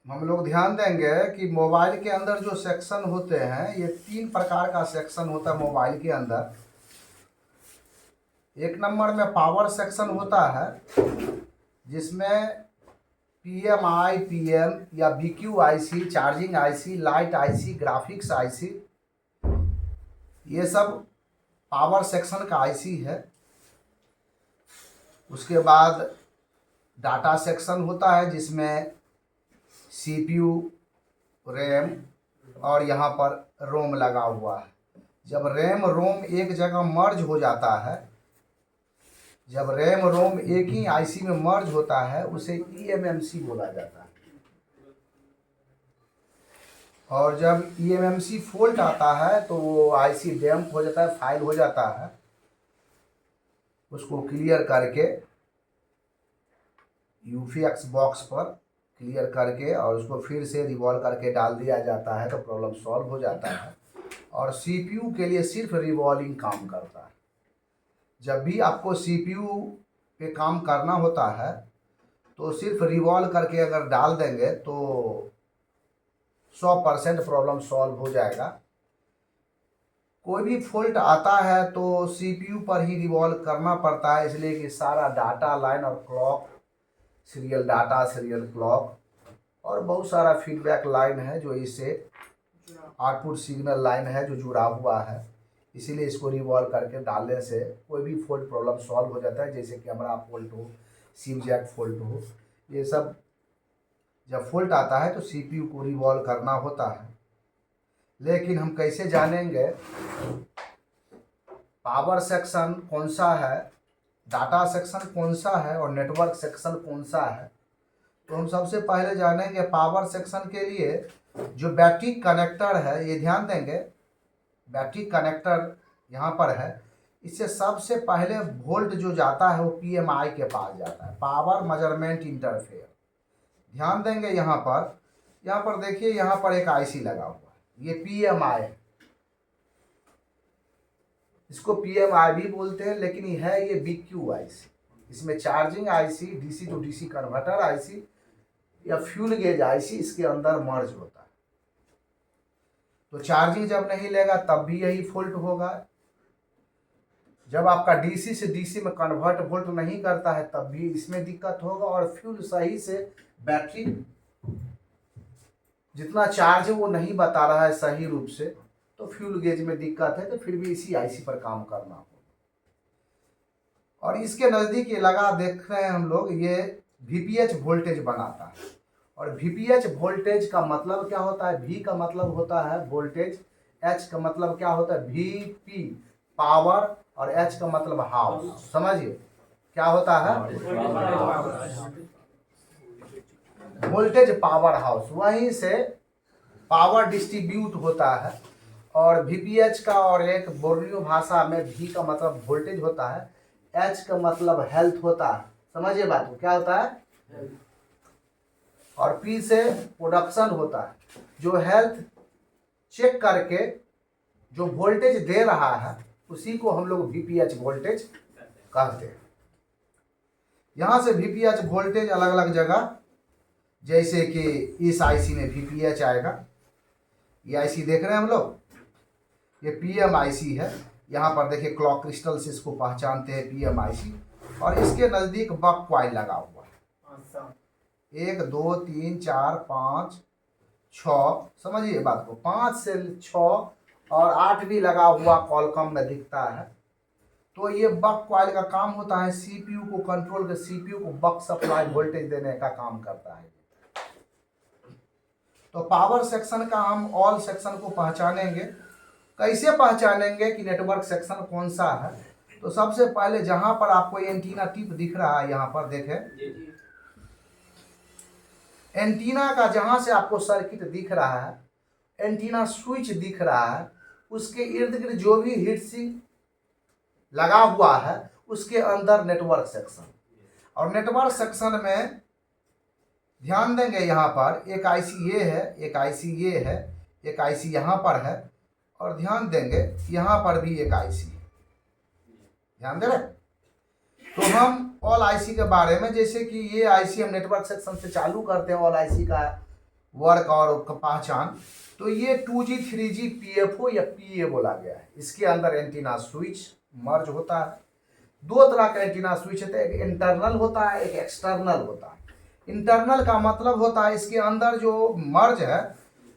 हम लोग ध्यान देंगे कि मोबाइल के अंदर जो सेक्शन होते हैं, ये 3 प्रकार का सेक्शन होता है मोबाइल के अंदर। एक नंबर में पावर सेक्शन होता है, जिसमें PMI, PM या BQ IC, charging IC, light IC, graphics IC, ये सब पावर सेक्शन का IC है। उसके बाद डाटा सेक्शन होता है, जिसमें CPU, रैम और यहाँ पर रोम लगा हुआ है। जब रैम रोम एक जगह मर्ज हो जाता है, जब रैम रोम एक ही IC में मर्ज होता है, उसे eMMC बोला जाता है। और जब eMMC फॉल्ट आता है तो वो IC डैम्प हो जाता है, फाइल हो जाता है। उसको क्लियर करके UFX बॉक्स पर क्लियर करके और उसको फिर से रिवॉल्व करके डाल दिया जाता है, तो प्रॉब्लम सॉल्व हो जाता है। और CPU के लिए सिर्फ रिवॉल्विंग काम करता है। जब भी आपको CPU पे काम करना होता है तो सिर्फ रिवॉल्व करके अगर डाल देंगे तो 100% प्रॉब्लम सॉल्व हो जाएगा। कोई भी फॉल्ट आता है तो CPU पर ही रिवॉल्व करना पड़ता है, इसलिए कि सारा डाटा लाइन और clock, serial data, serial clock और बहुत सारा फीडबैक लाइन है जो इससे आउटपुट सिग्नल लाइन है जो जुड़ा हुआ है। इसीलिए इसको रिवॉल्व करके डालने से कोई भी फॉल्ट प्रॉब्लम सॉल्व हो जाता है, जैसे कैमरा फॉल्ट हो, सिम जैक फॉल्ट हो। ये सब जब फॉल्ट आता है तो CPU को रिवॉल्व करना होता है। लेकिन हम कैसे जानेंगे पावर सेक्शन कौन सा है, डाटा सेक्शन कौन सा है और नेटवर्क सेक्शन कौन सा है? तो हम सबसे पहले जानेंगे पावर सेक्शन के लिए जो बैटरी कनेक्टर है, ये ध्यान देंगे। बैटरी कनेक्टर यहाँ पर है, इससे सबसे पहले वोल्ट जो जाता है वो PMI के पास जाता है, पावर मेजरमेंट इंटरफेयर। ध्यान देंगे यहाँ पर देखिए, यहाँ पर एक IC लगा हुआ है, ये PMI है। इसको PMI भी बोलते हैं, लेकिन ये BQ IC। इसमें charging IC, DC to DC converter IC या फ्यूल गेज IC इसके अंदर मर्ज होता है। तो चार्जिंग जब नहीं लेगा तब भी यही फॉल्ट होगा। जब आपका DC से DC में कन्वर्ट वोल्ट नहीं करता है तब भी इसमें दिक्कत होगा। और फ्यूल सही से बैटरी जितना चार्ज है वो नहीं बता रहा है सही रूप से, तो फ्यूल गेज में दिक्कत है, तो फिर भी इसी IC पर काम करना होगा। और इसके नज़दीक ये लगा देख रहे हैं हम लोग, ये VPH वोल्टेज बनाता है। और VPH वोल्टेज का मतलब क्या होता है? V का मतलब होता है वोल्टेज, H का मतलब क्या होता है? VP पावर, और H का मतलब हाउस। समझिए क्या होता है? वोल्टेज पावर हाउस, वहीं से पावर डिस्ट्रीब्यूट होता है। और VPH का और एक बोर्नियो भाषा में V का मतलब वोल्टेज होता है, H का मतलब हेल्थ होता है। समझिए बात को, क्या होता है? और P से प्रोडक्शन होता है, जो हेल्थ चेक करके जो वोल्टेज दे रहा है उसी को हम लोग VPH वोल्टेज कहते हैं। यहाँ से VPH वोल्टेज अलग अलग जगह, जैसे कि इस IC में VPH आएगा, ये IC देख रहे हैं हम लोग, ये PMIC है। यहाँ पर देखिए क्लॉक क्रिस्टल से इसको पहचानते हैं PMIC। और इसके नज़दीक बक कॉइल लगा हुआ है, 1 2 3 4 5 6, समझिए बात को, 5 से 6 और 8 भी लगा हुआ कॉलकम में दिखता है। तो ये बक कॉइल का काम होता है CPU को कंट्रोल कर, CPU को बक सप्लाई वोल्टेज देने का काम करता है। तो पावर सेक्शन का हम ऑल सेक्शन को पहचानेंगे। कैसे पहचानेंगे कि नेटवर्क सेक्शन कौन सा है? तो सबसे पहले जहां पर आपको एंटीना टिप दिख रहा है, यहाँ पर देखें, एंटीना का जहां से आपको सर्किट दिख रहा है, एंटीना स्विच दिख रहा है, उसके इर्द गिर्द जो भी हीट सिंक लगा हुआ है उसके अंदर नेटवर्क सेक्शन। और नेटवर्क सेक्शन में ध्यान देंगे, यहाँ पर एक IC ये है, एक IC ये है, एक IC यहाँ पर है, और ध्यान देंगे यहाँ पर भी एक IC है। ध्यान दे रहे। तो हम ऑल IC के बारे में, जैसे कि ये IC हम नेटवर्क सेक्शन से चालू करते हैं ऑल IC का वर्क और पहचान। तो ये 2G 3G PFO या PA बोला गया है। इसके अंदर एंटीना स्विच मर्ज होता है। दो तरह का एंटीना स्विच होता है, एक इंटरनल होता है, एक एक्सटर्नल होता है। इंटरनल का मतलब होता है इसके अंदर जो मर्ज है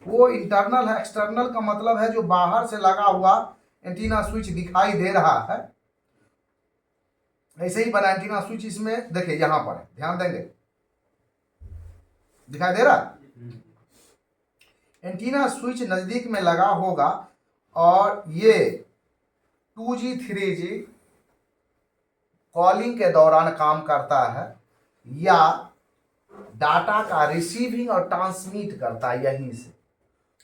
वो इंटरनल है। एक्सटर्नल का मतलब है जो बाहर से लगा हुआ एंटीना स्विच दिखाई दे रहा है। ऐसे ही बना एंटीना स्विच इसमें देखिए, यहां पर ध्यान देंगे, दिखाई दे रहा। एंटीना स्विच नजदीक में लगा होगा और ये 2G 3G कॉलिंग के दौरान काम करता है या डाटा का रिसीविंग और ट्रांसमिट करता है। यहीं से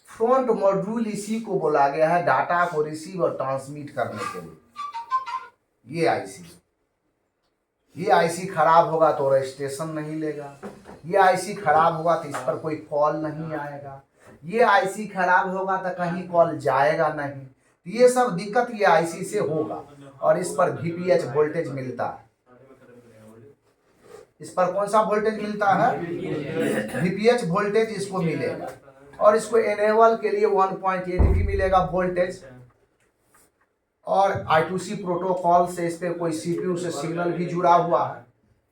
फ्रंट मॉड्यूल इसी को बोला गया है, डाटा को रिसीव और ट्रांसमिट करने के लिए। ये आईसी खराब होगा तो रजिस्ट्रेशन नहीं लेगा, ये आईसी खराब होगा तो इस पर कोई कॉल नहीं आएगा, ये आईसी खराब होगा तो कहीं कॉल जाएगा नहीं। तो ये सब दिक्कत ये आईसी से होगा और इस पर VPH वोल्टेज मिलता है। इस पर कौन सा वोल्टेज मिलता है? VPH वोल्टेज इसको मिलेगा और इसको एनेबल के लिए 1.8 भी मिलेगा वोल्टेज। और I2C प्रोटोकॉल से इस पे कोई CPU से सिग्नल भी जुड़ा हुआ है।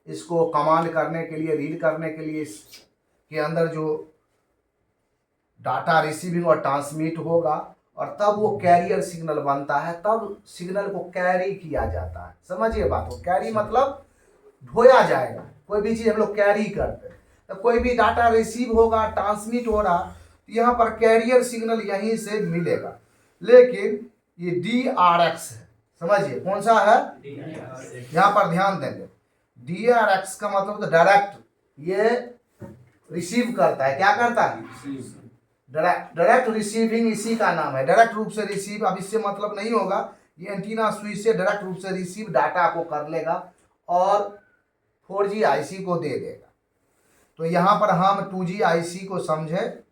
इसको कमांड करने के लिए, रीड करने के लिए इसके अंदर जो डाटा रिसीविंग और ट्रांसमिट होगा और तब वो कैरियर सिग्नल बनता है, तब सिग्नल को कैरी किया जाता है। समझिए बात को, कैरी मतलब ढोया जाएगा। कोई भी चीज हम लोग कैरी करते हैं, तो कोई भी डाटा रिसीव होगा, ट्रांसमिट हो रहा, तो यहाँ पर कैरियर सिग्नल यहीं से मिलेगा। लेकिन ये DRX है, समझिए कौन सा है, यहाँ पर ध्यान देंगे। DRX का मतलब तो डायरेक्ट ये रिसीव करता है। क्या करता है? डायरेक्ट रिसीविंग, इसी का नाम है, डायरेक्ट रूप से रिसीव। अब इससे मतलब नहीं होगा, ये एंटीना स्विच से डायरेक्ट रूप से रिसीव डाटा को कर लेगा और 4G IC को दे देगा। तो यहाँ पर हम 2G IC को समझे,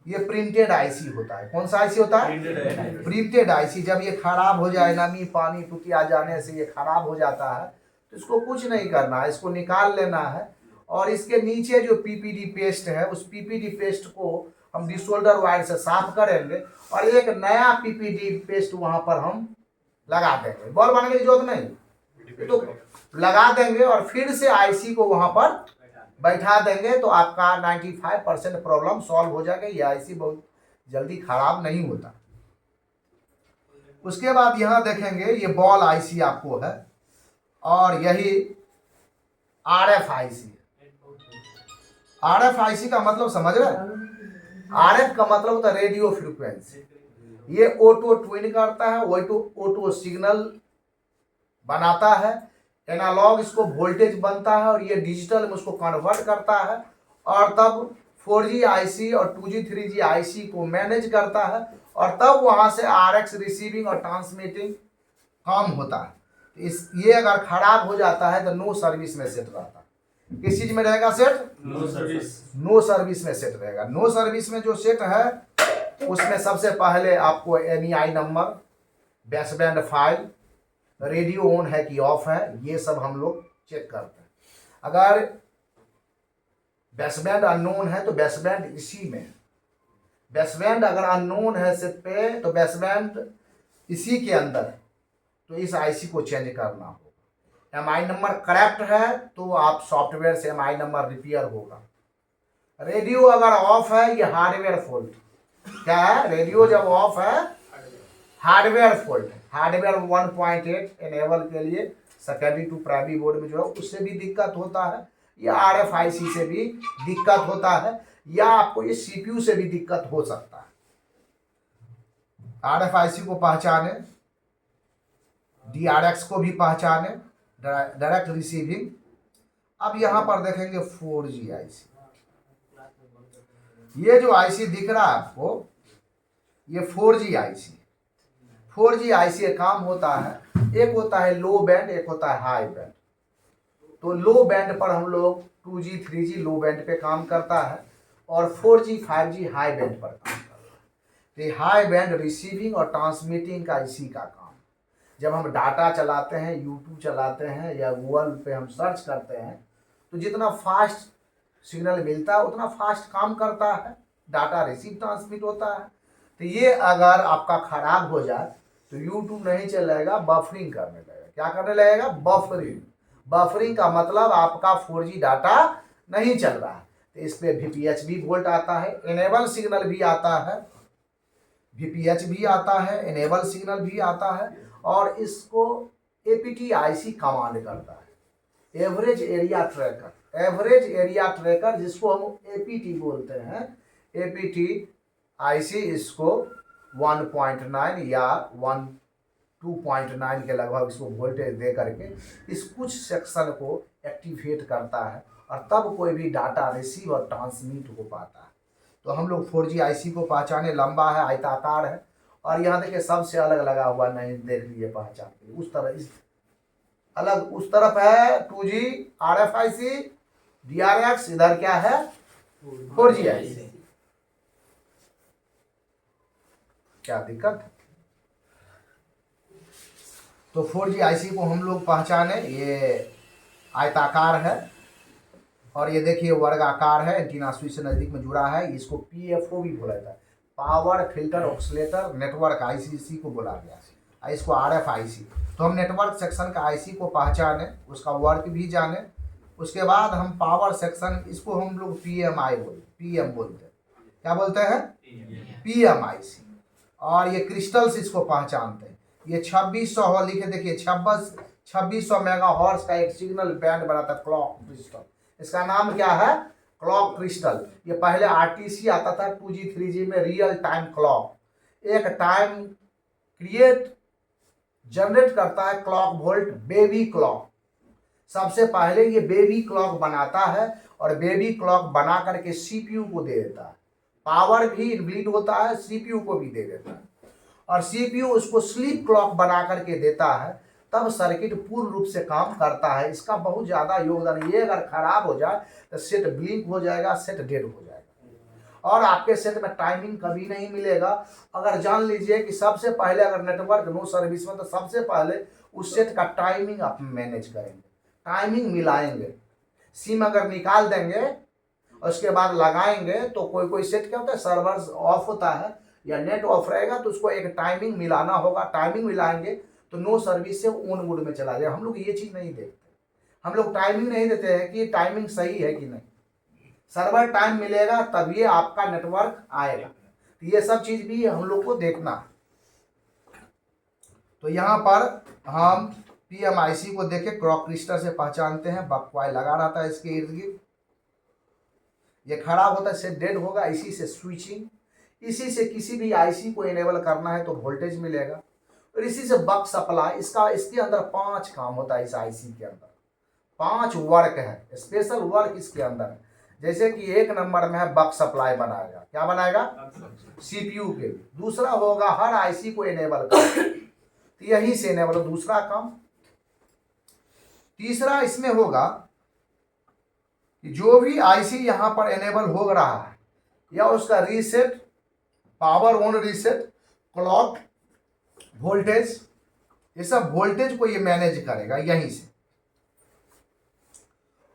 ये प्रिंटेड आईसी होता है। कौन सा आईसी होता है? Printed IC. जब ये खराब हो जाए, नमी पानी टूटी आ जाने से ये खराब हो जाता है, तो इसको कुछ नहीं करना है, इसको निकाल लेना है और इसके नीचे जो PPD पेस्ट है, उस PPD पेस्ट को हम डिसोल्डर वायर से साफ करेंगे और एक नया PPD पेस्ट वहां पर हम लगा देंगे। बॉल बनाने की जरूरत नहीं, तो लगा देंगे और फिर से आईसी को वहां पर बैठा देंगे तो आपका 95% प्रॉब्लम सॉल्व हो जाएगा। ये आईसी बहुत जल्दी खराब नहीं होता। उसके बाद यहां देखेंगे, ये बॉल आईसी आपको है और यही RF आईसी है। RF आईसी का मतलब समझ रहे हैं? RF का मतलब होता है रेडियो फ्रीक्वेंसी। ये ऑटो ट्यून करता है, ऑटो सिग्नल बनाता है, एनालॉग इसको वोल्टेज बनता है और ये डिजिटल में उसको कन्वर्ट करता है और तब 4G IC और 2G 3G IC को मैनेज करता है और तब वहां से RX रिसीविंग और ट्रांसमिटिंग काम होता है। ये अगर खराब हो जाता है तो नो सर्विस में सेट रहता है। किस चीज में रहेगा सेट? नो सर्विस में सेट रहेगा। नो सर्विस में जो सेट है उसमें सबसे पहले आपको MEI number, baseband file, radio on है कि ऑफ है, ये सब हम लोग चेक करते हैं। अगर बेसबैंड अननोन है तो बेसबैंड इसी में, बेसबैंड अगर अननोन है सेट पे तो बेसबैंड इसी के अंदर, तो इस आईसी को चेंज करना होगा। MI नंबर करेक्ट है तो आप सॉफ्टवेयर से MI नंबर रिपेयर होगा। रेडियो अगर ऑफ है, ये हार्डवेयर फॉल्ट। क्या है? रेडियो जब ऑफ है, हार्डवेयर फॉल्ट है। हार्डवेयर 1.8 एनेबल के लिए सेकेंडरी टू प्राइमरी बोर्ड में जो है उससे भी दिक्कत होता है, या RFIC से भी दिक्कत होता है, या आपको ये CPU से भी दिक्कत हो सकता है। RFIC को पहचाने, DRX को भी पहचाने, डायरेक्ट रिसीविंग। अब यहां पर देखेंगे 4G IC। ये जो IC दिख रहा है आपको, ये 4G IC। 4G IC का काम होता है, एक होता है लो बैंड, एक होता है हाई बैंड। तो लो बैंड पर हम लोग 2G 3G लो बैंड पे काम करता है और 4G 5G हाई बैंड पर काम करता है। तो हाई बैंड रिसीविंग और ट्रांसमिटिंग का इसी का काम। जब हम डाटा चलाते हैं, यूट्यूब चलाते हैं या गूगल पे हम सर्च करते हैं, तो जितना फास्ट सिग्नल मिलता है उतना फास्ट काम करता है, डाटा रिसीव ट्रांसमिट होता है। तो ये अगर आपका खराब हो जाए तो यूट्यूब नहीं चलेगा, बफरिंग करने लगेगा। क्या करने लगेगा? बफरिंग। बफरिंग का मतलब आपका 4G डाटा नहीं चल रहा है। तो इस पे VPH भी वोल्ट आता है, इनेबल सिग्नल भी आता है, VPH भी आता है, इनेबल सिग्नल भी आता है, और इसको APT-IC कमांड करता है, average area tracker. Average area tracker जिसको हम APT बोलते हैं, APT-IC इसको 1.9 या 2.9 के लगभग इसको वोल्टेज दे करके इस कुछ सेक्शन को एक्टिवेट करता है, और तब कोई भी डाटा रिसीव और ट्रांसमिट हो पाता है। तो हम लोग 4G IC को पहचाने, लंबा है, आयताकार है, और यहाँ देखिए सबसे अलग लगा हुआ, नहीं देख लीजिए पहचान के लिए, उस तरह इस अलग उस तरफ है 2G RFIC DRX, इधर क्या है 4G IC। क्या दिक्कत? तो 4G IC को हम लोग पहचाने, ये आयताकार है, और ये देखिए वर्गाकार है, एंटीना स्विच से नजदीक में जुड़ा है। इसको PFO भी बोला जाता है, power filter oscillator network IC को बोला गया, इसको RFIC। तो हम नेटवर्क सेक्शन का IC को पहचाने, उसका वर्क भी जाने, उसके बाद हम पावर सेक्शन, इसको हम लोग PM बोलते हैं। क्या बोलते हैं? PMIC। और ये क्रिस्टल्स इसको पहचानते हैं। ये 2600 लिखे देखिए, 2600 मेगाहर्ट्ज का एक सिग्नल बैंड बनाता है, क्लॉक क्रिस्टल। इसका नाम क्या है? Clock crystal. ये पहले RTC आता था 2G 3G में, रियल टाइम क्लॉक, एक टाइम क्रिएट जनरेट करता है क्लॉक वोल्ट, बेबी क्लॉक। सबसे पहले ये बेबी क्लॉक बनाता है, और बेबी क्लॉक बना करके CPU को दे देता है। पावर भी इनबिल्ट होता है, CPU को भी दे देता है, और CPU उसको स्लीप क्लॉक बना करके देता है, तब सर्किट पूर्ण रूप से काम करता है। इसका बहुत ज़्यादा योगदान है। ये अगर खराब हो जाए तो सेट ब्लिंक हो जाएगा, सेट डेड हो जाएगा, और आपके सेट में टाइमिंग कभी नहीं मिलेगा। अगर जान लीजिए कि सबसे पहले अगर नेटवर्क नो सर्विस में, तो सबसे पहले उस सेट का टाइमिंग आप मैनेज करेंगे, टाइमिंग मिलाएंगे। सिम अगर निकाल देंगे और उसके बाद लगाएंगे, तो कोई कोई सेट क्या होता है, सर्वर ऑफ होता है या नेट ऑफ रहेगा, तो उसको एक टाइमिंग मिलाना होगा। टाइमिंग मिलाएंगे तो नो सर्विस से ऑन मोड में चला जाएगा। हम लोग ये चीज़ नहीं देखते, हम लोग टाइमिंग नहीं देते हैं कि टाइमिंग सही है कि नहीं। सर्वर टाइम मिलेगा तभी आपका नेटवर्क आएगा। तो ये सब चीज़ भी हम लोग को देखना है। तो यहाँ पर हम PMIC को देखे, क्लॉक क्रिस्टल से पहचानते हैं, बकवाई लगा रहता है इसके इर्द गिर्द। ये खराब होता है, सेट डेड होगा। इसी से स्विचिंग, इसी से किसी भी IC को इनेबल करना है तो वोल्टेज मिलेगा, और इसी से बक सप्लाई। इसके अंदर 5 काम होता है, इस IC के अंदर 5 वर्क है, स्पेशल वर्क इसके अंदर है। जैसे कि 1 नंबर में है बक सप्लाई बनाएगा। क्या बनाएगा? CPU के लिए। दूसरा होगा हर IC को इनेबल कर, तो यहीं से इनेबल दूसरा काम। तीसरा इसमें होगा कि जो भी IC यहाँ पर इनेबल हो रहा है, या उसका reset, power on reset, clock voltage, ये सब वोल्टेज को ये मैनेज करेगा यहीं से,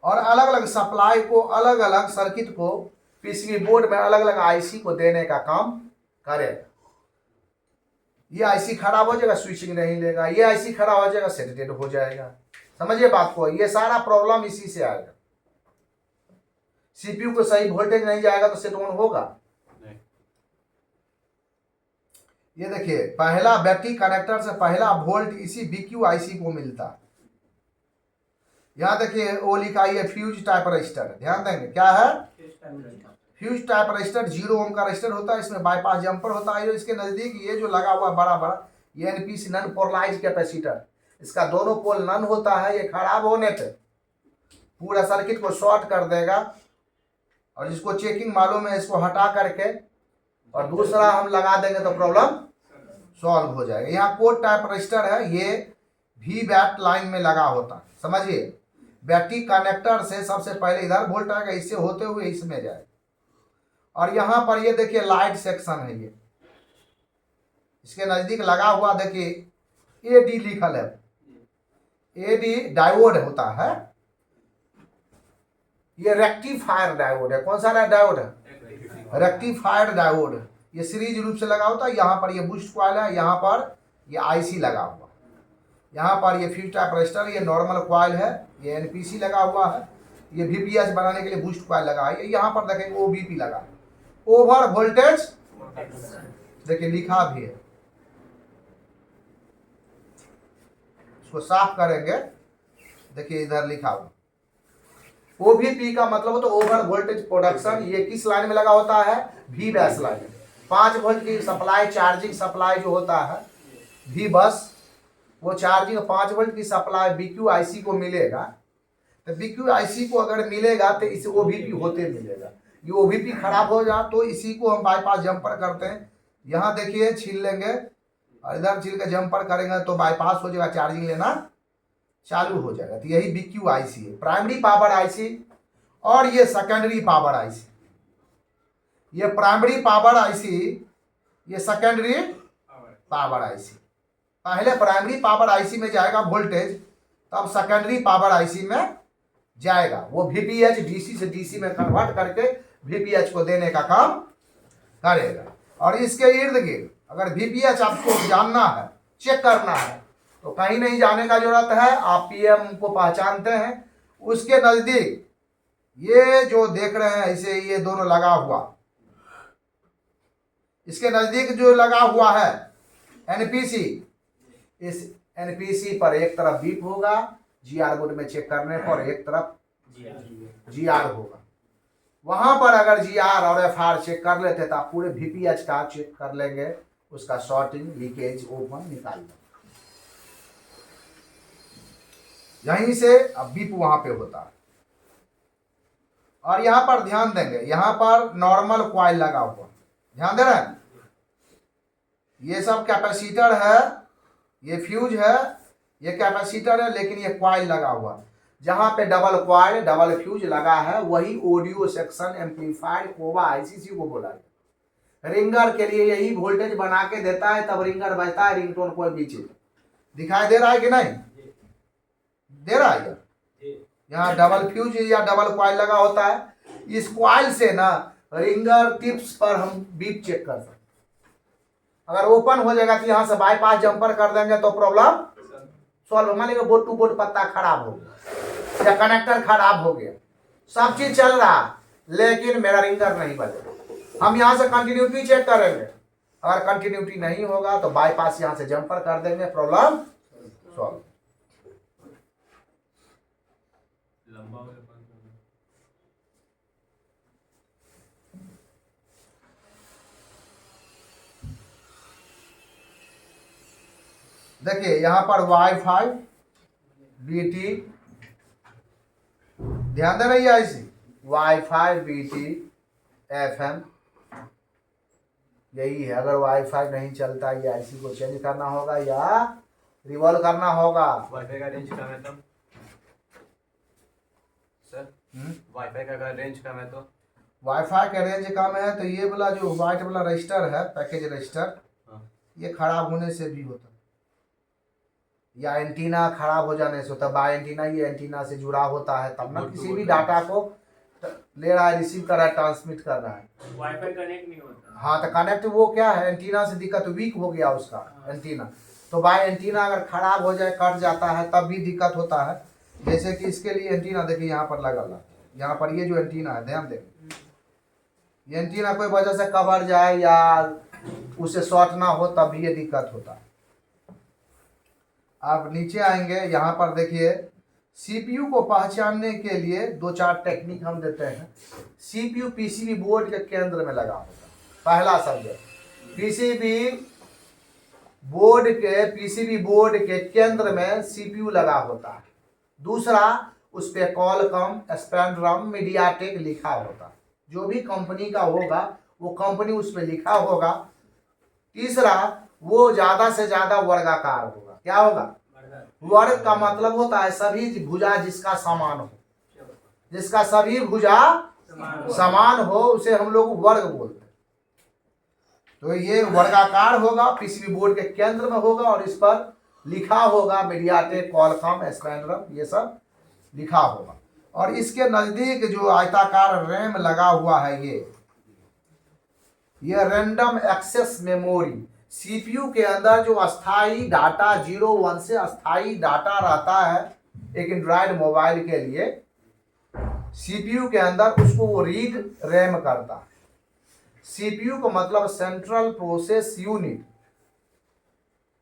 और अलग अलग सप्लाई को, अलग अलग सर्किट को PCB बोर्ड में अलग अलग IC को देने का काम करेगा। ये IC खराब हो जाएगा, स्विचिंग नहीं लेगा। ये IC खराब हो जाएगा, सेट डेड हो जाएगा। समझिए बात को, ये सारा प्रॉब्लम इसी से आएगा। CPU को सही वोल्टेज नहीं जाएगा तो सेट ऑन होगा नहीं। ये देखिए, पहला बैटरी कनेक्टर से पहला वोल्ट इसी BQ IC को मिलता है। यहाँ देखिए वो लिखा है फ्यूज टाइप रजिस्टर, ध्यान देंगे क्या है? फ्यूज टाइप रजिस्टर 0 ओम का रजिस्टर होता है। इसमें बाईपास जंपर होता है। इसके नजदीक ये जो लगा हुआ बड़ा बड़ा, ये NPC नन पोलराइज कैपेसिटर, इसका दोनों पोल नन होता है। ये खराब होने पे पूरा सर्किट को शॉर्ट कर देगा, और जिसको चेकिंग मालूम है इसको हटा करके और दूसरा हम लगा देंगे तो प्रॉब्लम सॉल्व हो जाएगा। यहाँ कोड टाइप रजिस्टर है, ये VBAT लाइन में लगा होता है। समझिए, बैटरी कनेक्टर से सबसे पहले इधर वोल्ट आएगा, इससे होते हुए इसमें जाए। और यहाँ पर ये देखिए लाइट सेक्शन है, ये इसके नजदीक लगा हुआ देखिए AD लिखल है। AD डायोड होता है, ये रेक्टिफायर डायोड है। कौन सा डायोड है? Rectifier diode. ये सीरीज रूप से लगा होता है। यहाँ पर ये बूस्ट कॉइल है, यहाँ पर ये आईसी लगा हुआ, यहाँ पर ये फीड टाइप रजिस्टर, ये नॉर्मल कॉइल है, ये एनपीसी लगा हुआ है, ये वीपीएच बनाने के लिए बूस्ट कॉइल लगा है। यहाँ पर देखेंगे ओबीपी लगा है, ओवर वोल्टेज, देखिए लिखा भी है, इसको साफ करेंगे, देखिए इधर लिखा हुआ ओवीपी का मतलब हो तो ओवर वोल्टेज प्रोडक्शन। ये किस लाइन में लगा होता है? V bus line. 5 वोल्ट की सप्लाई, चार्जिंग सप्लाई जो होता है वी बस, वो चार्जिंग 5 वोल्ट की सप्लाई बीक्यू आईसी को मिलेगा। तो बीक्यू आईसी को अगर मिलेगा तो इसे ओवीपी होते मिलेगा। ये ओवीपी खराब हो जाए तो इसी को हम बाईपास जंपर करते हैं। यहाँ देखिए छील लेंगे और इधर छील के जंपर करेंगे तो बाईपास हो जाएगा, चार्जिंग लेना चालू हो जाएगा। तो यही बीक्यू आईसी है, प्राइमरी पावर आईसी। और ये सेकेंडरी पावर आईसी, ये प्राइमरी पावर आईसी, ये सेकेंडरी पावर आईसी। पहले प्राइमरी पावर आईसी में जाएगा वोल्टेज, तब सेकेंडरी पावर आईसी में जाएगा। वो वीपीएच डीसी से डीसी में कन्वर्ट करके वीपीएच को देने का काम करेगा। और इसके इर्द गिर्द अगर वीपीएच आपको जानना है, चेक करना है, तो कहीं नहीं जाने का जरूरत है। आप पीएम को पहचानते हैं, उसके नजदीक ये जो देख रहे हैं इसे, ये दोनों लगा हुआ, इसके नजदीक जो लगा हुआ है एनपीसी, इस एनपीसी पर एक तरफ बीप होगा, जीआर बोर्ड में चेक करने पर एक तरफ जीआर होगा। वहां पर अगर जीआर और एफआर चेक कर लेते तो आप पूरे वीपीएच का चेक कर लेंगे, उसका शॉर्टिंग, लीकेज, ओपन निकाल लेंगे। यहीं से अब बीप वहां पे होता है। और यहां पर ध्यान देंगे, यहां पर नॉर्मल कॉइल लगा हुआ, ध्यान दे रहे हैं, ये सब कैपेसिटर है, ये फ्यूज है, ये कैपेसिटर है, लेकिन ये कॉइल लगा हुआ। जहां पे डबल कॉइल, डबल फ्यूज लगा है वही ऑडियो सेक्शन एम्पलीफायर कोवा आईसीसी को बोला है। रिंगर के लिए यही वोल्टेज बना के देता है, तब रिंगर बजता है, रिंगटोन कोई पीछे दिखाई दे रहा है कि नहीं दे रहा है? यहाँ डबल फ्यूज या डबल कॉइल लगा होता है। इस कॉइल से ना रिंगर टिप्स पर हम बीप चेक कर सकते। अगर ओपन हो जाएगा तो यहाँ से बाईपास जंपर कर देंगे तो प्रॉब्लम सॉल्व। मान लीजिए बोर्ड टू बोर्ड पत्ता खराब हो गया या कनेक्टर खराब हो गया, सब चीज चल रहा लेकिन मेरा रिंगर नहीं बजेगा, हम यहाँ से कंटिन्यूटी चेक करेंगे। अगर कंटिन्यूटी नहीं होगा तो बाईपास यहाँ से जंपर कर देंगे, प्रॉब्लम सॉल्व। देखिए यहां पर वाईफाई बीटी, ध्यान देना, ये ऐसी वाईफाई बीटी एफएम यही है। अगर वाईफाई नहीं चलता ये आईसी को चेंज करना होगा या रिवॉल्व करना होगा। वाईफाई का रेंज कम है तो सर, वाईफाई का रेंज कम है तो, वाईफाई का रेंज कम है तो ये वाला जो व्हाइट वाला रजिस्टर है, पैकेज रजिस्टर, ये खराब होने से भी होता है, या एंटीना खराब हो जाने से होता है। बाय एंटीना, ये एंटीना से जुड़ा होता है तब ना किसी भी डाटा को ले रहा है, रिसीव कर रहा है, ट्रांसमिट कर रहा है। वाईफाई कनेक्ट नहीं होता। हाँ तो कनेक्ट वो क्या है, एंटीना से दिक्कत, वीक हो गया उसका एंटीना, तो बाय एंटीना अगर खराब हो जाए, कट जाता है, तब भी दिक्कत होता है। जैसे कि इसके लिए एंटीना देखिए यहाँ पर लगा हुआ, यहाँ पर ये जो एंटीना है, ध्यान दें, ये एंटीना कोई वजह से कवर जाए या उसे शॉर्ट ना हो तब भी ये दिक्कत होता है। आप नीचे आएंगे, यहाँ पर देखिए सीपीयू को पहचानने के लिए 2-4 टेक्निक हम देते हैं। सीपीयू पीसीबी बोर्ड के केंद्र में लगा होता है, पहला सब्जेक्ट। पीसीबी बोर्ड के केंद्र में सीपीयू लगा होता है। दूसरा, उस पे कॉलकॉम, स्पेक्ट्रम, मीडियाटेक लिखा होता है, जो भी कंपनी का होगा वो कंपनी उस पे लिखा होगा। तीसरा, वो ज्यादा से ज्यादा वर्गाकार होगा। क्या होगा? वर्ग का मतलब होता है सभी भुजा जिसका समान हो, जिसका सभी भुजा समान हो उसे हम लोग वर्ग बोलते हैं। तो ये वर्गाकार होगा, पीसीबी बोर्ड के केंद्र में होगा और इस पर लिखा होगा मीडियाटेक, कॉलकॉम, स्पेक्ट्रम, ये सब लिखा होगा। और इसके नजदीक जो आयताकार रैम लगा हुआ है ये रैंडम एक्सेस मेमोरी, सीपीयू के अंदर जो अस्थाई डाटा 01 से अस्थाई डाटा रहता है एक एंड्रॉयड मोबाइल के लिए, सीपीयू के अंदर उसको वो रीड रैम करता है। सीपीयू का मतलब सेंट्रल प्रोसेस यूनिट,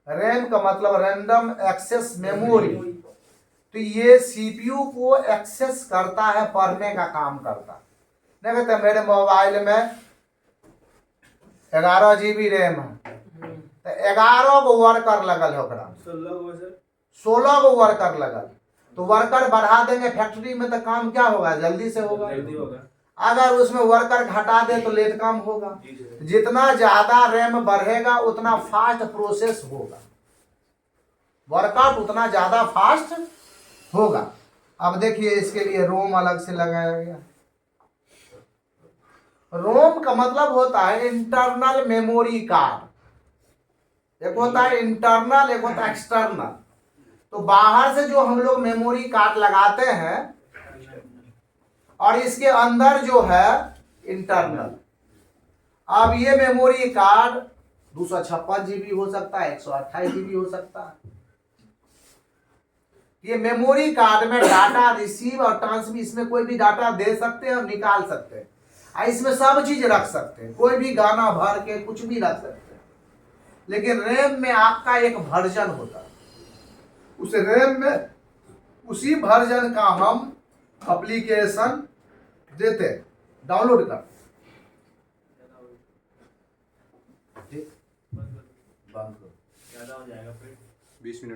रैम का मतलब रैंडम एक्सेस मेमोरी। तो ये सीपीयू को एक्सेस करता है, पढ़ने का काम करता है। नहीं कहते मेरे मोबाइल में 11 GB रैम है तो 11 गो वर्कर लगल है, ओकरा 16 गो वर्कर लगल, तो वर्कर बढ़ा देंगे फैक्ट्री में तो काम क्या होगा, जल्दी से होगा। अगर उसमें वर्कर घटा दे तो लेट काम होगा। जितना ज्यादा रैम बढ़ेगा उतना फास्ट प्रोसेस होगा, वर्कआउट उतना ज्यादा फास्ट होगा। अब देखिए इसके लिए रोम अलग से लगाया गया। रोम का मतलब होता है इंटरनल मेमोरी कार्ड। एक होता है इंटरनल, एक होता है एक्सटर्नल। तो बाहर से जो हम लोग मेमोरी कार्ड लगाते हैं और इसके अंदर जो है इंटरनल। अब ये मेमोरी कार्ड 256 GB हो सकता है, 128 GB हो सकता है। ये मेमोरी कार्ड में डाटा रिसीव और ट्रांसमिट, इसमें कोई भी डाटा दे सकते हैं और निकाल सकते हैं। इसमें सब चीज रख सकते हैं, कोई भी गाना भर के कुछ भी रख सकते हैं। लेकिन रैम में आपका एक वर्जन होता है, उस रैम में उसी वर्जन का हम एप्लीकेशन देते हैं, डाउनलोड करते हैं। बंद करो, 20 मिनट